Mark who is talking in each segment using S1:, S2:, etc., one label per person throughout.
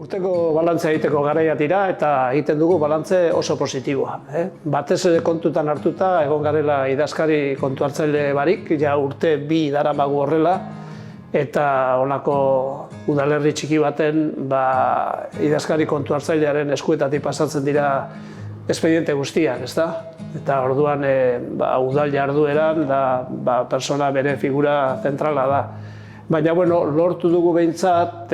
S1: Urteko balantzea egiteko garaia dira eta egiten dugu balantze oso positiboa. Batez ere kontutan hartuta egon garela idazkari kontu hartzaile barik, ja urte 2 daramagu horrela, eta honako udalerri txiki baten idazkari kontu hartzailearen eskuetatik pasatzen dira espediente guztiak, ezta? Eta orduan udal jardueran persona bere figura zentrala da. Baina, lortu dugu behintzat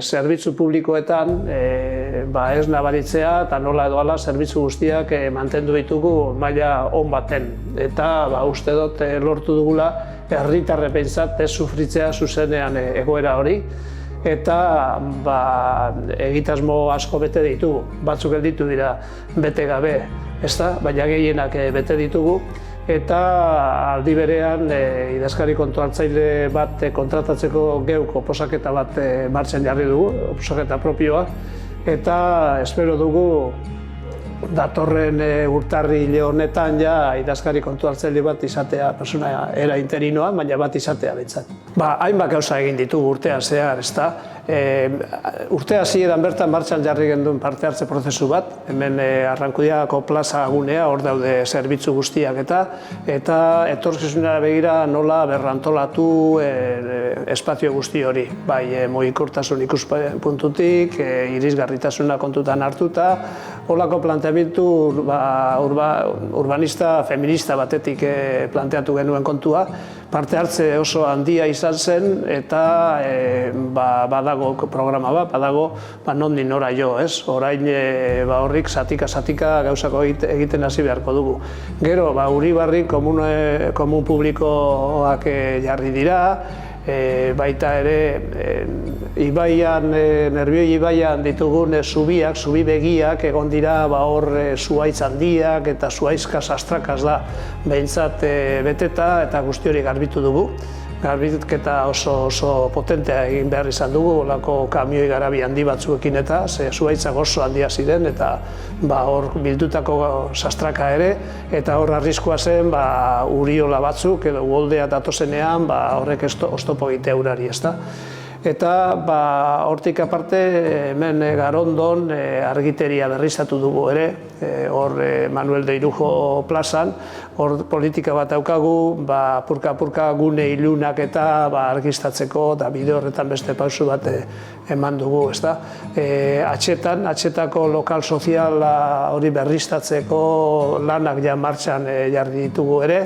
S1: zerbitzu publikoetan ez nabaritzea eta nola edo ala zerbitzu guztiak mantendu ditugu maila on baten. Eta uste dut lortu dugula herritarre behintzat ez sufritzea zuzenean egoera hori. Eta egitasmo asko bete ditugu. Batzuk gelditu dira bete gabe, baina gehienak bete ditugu. Eta aldi berean idazkari kontu hartzaile bat kontratatzeko geuk oposaketa bat martxan jarri dugu, oposaketa propioa. Eta espero dugu datorren urtarrile honetan idazkari kontu hartzaile bat izatea, persona era interinoa, baina bat izatea behintzat. Hainbat gauza egin ditugu urtean zehar, ezta? Urte hasieran bertan martxan jarri genduen parte hartze prozesu bat, hemen Arrankudiako plaza gunea, hor daude zerbitzu guztiak eta etorkizunera begira nola berrantolatu espazio guzti hori. Bai, mugikortasun ikuspuntutik, irisgarritasuna kontutan hartuta, holako planteamendu urbanista, feminista batetik planteatu genuen kontua, parte hartze oso handia izan zen eta badago programa bat, badago nondik nora jo, ez? Orain horrik satika gauzako egiten hasi beharko dugu. Gero, Uribarri komun publikoak jarri dira, baita ere Nerbioi ibaian ditugun zubi begiak egon dira hor zuhaitz handiak eta zuhaitzka sastrakaz da behintzat beteta eta guzti hori garbitu dugu. Garbitketa oso potentea egin behar izan dugu, olako kamioi garabi handi batzuekin eta zuhaitzak oso handia ziren eta hor bildutako sastraka ere eta hor arriskua zen uriola batzuk edo uholdea datozenean horrek oztopo egitea urari, ezta? Eta hortik aparte hemen Garondon argiteria berriztatu dugu ere, hor Manuel de Irujo plazan, hor politika bat daukagu, purka-purka gune ilunak eta argiztatzeko eta bide horretan beste pausu bat eman dugu, ezta? Atxetako lokal soziala hori berriztatzeko lanak ja martxan jarri ditugu ere,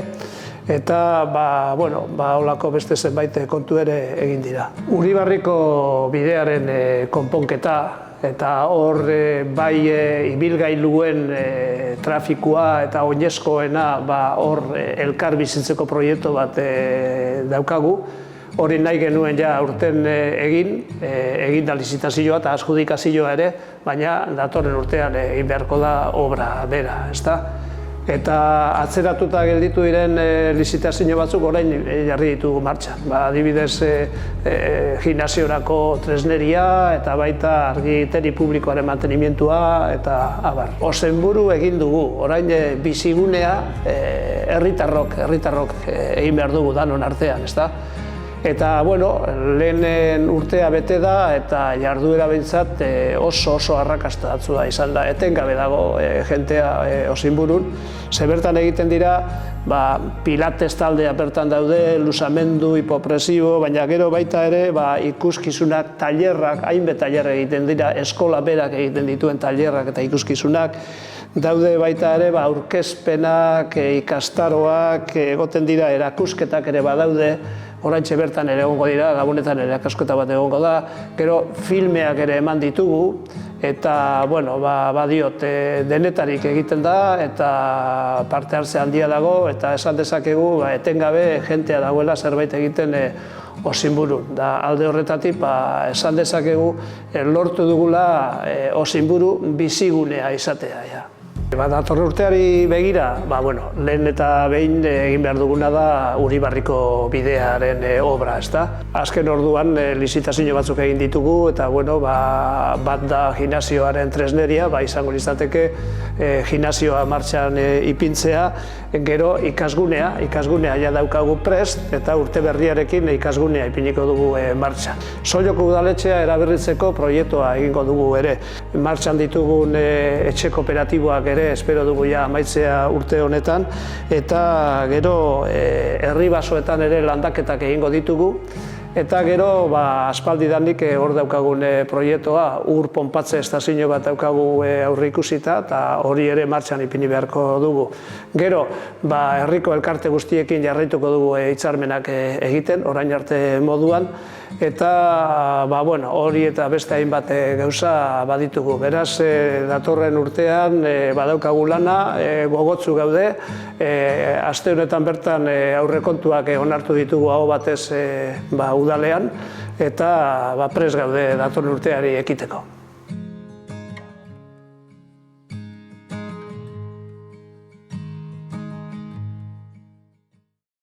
S1: eta holako beste zenbait kontu ere egin dira. Uribarriko bidearen konponketa eta hor bai ibilgailuen trafikoa eta oinezkoena hor elkar bizitzeko proiektu bat daukagu. Hori nahi genuen urten egin da lizitazioa eta adjudikazioa ere, baina datorren urtean egin beharko da obra bera, ezta? Eta atzeratuta gelditu diren lizitazio batzuk orain jarri ditugu martxan. Adibidez, gimnasiorako tresneria eta baita argiteri publikoaren mantenimientua eta abar. Ozenburu egin dugu, orain bizigunea herritarrok egin behar dugu danon artean, ezta? Eta, lehenen urtea bete da eta jarduera behintzat oso arrakastatsua izan da. Etengabe dago jentea Ozenburun. Bertan egiten dira, pilates taldea bertan daude, luzamendu, hipopresibo, baina gero baita ere ikuskizunak, tailerrak, hainbat tailer egiten dira, eskola berak egiten dituen tailerrak eta ikuskizunak. Daude baita ere aurkezpenak, ikastaroak, egoten dira erakusketak ere badaude, oraintxe bertan ere egongo dira, Gabonetan ere erakusketa bat egongo da, gero filmeak ere eman ditugu, eta, badiot, denetarik egiten da, eta parte hartze handia dago, eta esan dezakegu, etengabe jentea dagoela zerbait egiten Ozenburun. Alde horretatik, esan dezakegu, lortu dugula Ozenburu bizigunea izatea. Datorren urteari begira, lehen eta behin egin behar duguna da Uribarriko bidearen obra, ezta? Azken orduan lizitazio batzuk egin ditugu eta bat da gimnasioaren tresneria, izango litzateke gimnasioa martxan ipintzea, gero ikasgunea ja daukagu prest eta urte berriarekin ikasgunea ipiniko dugu martxan. Soiloko udaletxea eraberritzeko proiektua egingo dugu ere. Martxan ditugun etxe kooperatiboak ere espero dugu ja amaitzea urte honetan, eta gero herri basoetan ere landaketak egingo ditugu, eta gero aspaldidanik hor daukagun proiektua, ur ponpatze estazio bat daukagu aurreikusita, eta hori ere martxan ipini beharko dugu. Gero, herriko elkarte guztiekin jarraituko dugu hitzarmenak egiten, orain arte moduan, eta hori eta beste hainbat gauza baditugu. Beraz, datorren urtean badaukagu lana, gogotsu gaude, aste honetan bertan aurrekontuak onartu ditugu aho batez udalean, eta prest gaude datorren urteari ekiteko.